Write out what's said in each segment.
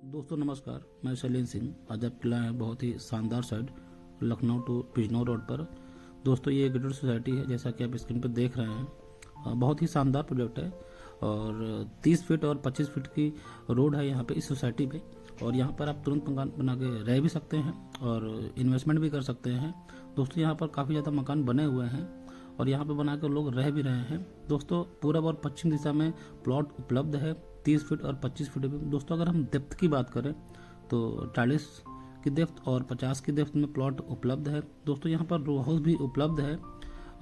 दोस्तों नमस्कार, मैं शैलेंद्र सिंह। आज आपके लाए हैं बहुत ही शानदार side Lucknow to Bijnor road पर। दोस्तों ये गेटेड सोसाइटी है, जैसा कि आप स्क्रीन पर देख रहे हैं। बहुत ही शानदार प्रोजेक्ट है और 30 फीट और 25 फीट की रोड है यहाँ पे इस सोसाइटी पे। और यहाँ पर आप तुरंत मकान बना के रह भी सकते हैं और इन्वेस्टमेंट भी कर सकते हैं। दोस्तों यहाँ पर काफ़ी ज़्यादा मकान बने हुए हैं और यहाँ पे बना कर लोग रह भी रहे हैं। दोस्तों पूरब और पश्चिम दिशा में प्लॉट उपलब्ध है 30 फीट और 25 फीट में। दोस्तों अगर हम डेप्थ की बात करें तो 40 की डेप्थ और 50 की डेप्थ में प्लॉट उपलब्ध है। दोस्तों यहाँ पर रो हाउस भी उपलब्ध है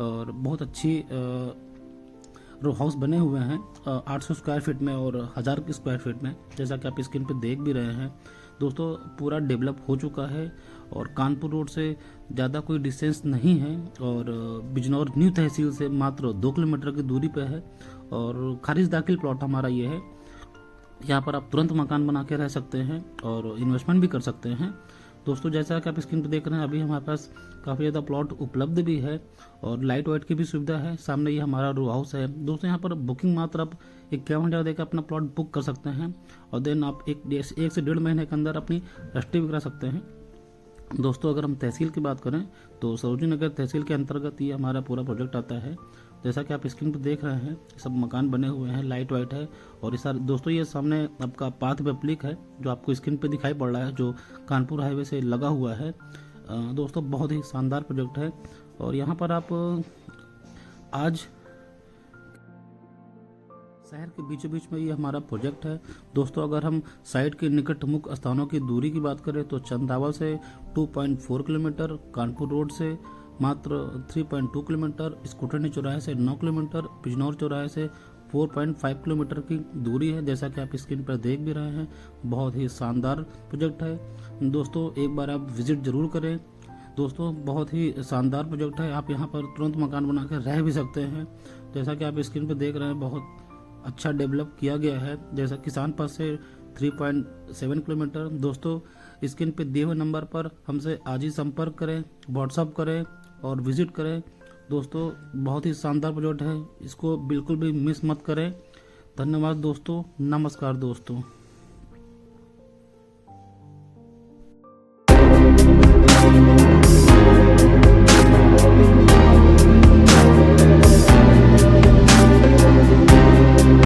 और बहुत अच्छी रो हाउस बने हुए हैं 800 स्क्वायर फीट में और 1000 की स्क्वायर फीट में, जैसा कि आप स्क्रीन पे देख भी रहे हैं। दोस्तों पूरा डेवलप हो चुका है और कानपुर रोड से ज़्यादा कोई डिस्टेंस नहीं है और बिजनौर न्यू तहसील से मात्र 2 किलोमीटर की दूरी पे है और खारिज दाखिल प्लॉट हमारा ये है। यहाँ पर आप तुरंत मकान बना के रह सकते हैं और इन्वेस्टमेंट भी कर सकते हैं। दोस्तों जैसा कि आप स्क्रीन पर देख रहे हैं, अभी हमारे पास काफ़ी ज़्यादा प्लॉट उपलब्ध भी है और लाइट वाइट की भी सुविधा है। सामने ये हमारा रो हाउस है। दोस्तों यहाँ पर बुकिंग मात्र आप 51,000 देकर अपना प्लॉट बुक कर सकते हैं और देन आप एक से 1.5 महीने के अंदर अपनी रजिस्ट्री भी करा सकते हैं। दोस्तों अगर हम तहसील की बात करें तो सरोजिनी नगर तहसील के अंतर्गत ये हमारा पूरा प्रोजेक्ट आता है। जैसा कि आप स्क्रीन पर देख रहे हैं, सब मकान बने हुए हैं, लाइट वाइट है और इस दोस्तों ये सामने आपका पाथ पब्लिक है जो आपको स्क्रीन पे दिखाई पड़ रहा है, जो कानपुर हाईवे से लगा हुआ है। दोस्तों बहुत ही शानदार प्रोजेक्ट है और यहाँ पर आप आज शहर के बीचों बीच में ये हमारा प्रोजेक्ट है। दोस्तों अगर हम साइट के निकट मुख्य स्थानों की दूरी की बात करें तो चंदावल से 2.4 किलोमीटर, कानपुर रोड से मात्र 3.2 किलोमीटर, स्कूटरनी चौराहे से 9 किलोमीटर, बिजनौर चौराहे से 4.5 किलोमीटर की दूरी है। जैसा कि आप स्क्रीन पर देख भी रहे हैं, बहुत ही शानदार प्रोजेक्ट है। दोस्तों एक बार आप विजिट जरूर करें। दोस्तों बहुत ही शानदार प्रोजेक्ट है, आप यहाँ पर तुरंत मकान बना कर रह भी सकते हैं। जैसा कि आप स्क्रीन पर देख रहे हैं, बहुत अच्छा डेवलप किया गया है। जैसा किसान पास से 3.7 किलोमीटर। दोस्तों स्क्रीन पे दिए हुए नंबर पर हमसे आज ही संपर्क करें, व्हाट्सअप करें और विजिट करें। दोस्तों बहुत ही शानदार प्रोजेक्ट है, इसको बिल्कुल भी मिस मत करें। धन्यवाद दोस्तों, नमस्कार दोस्तों।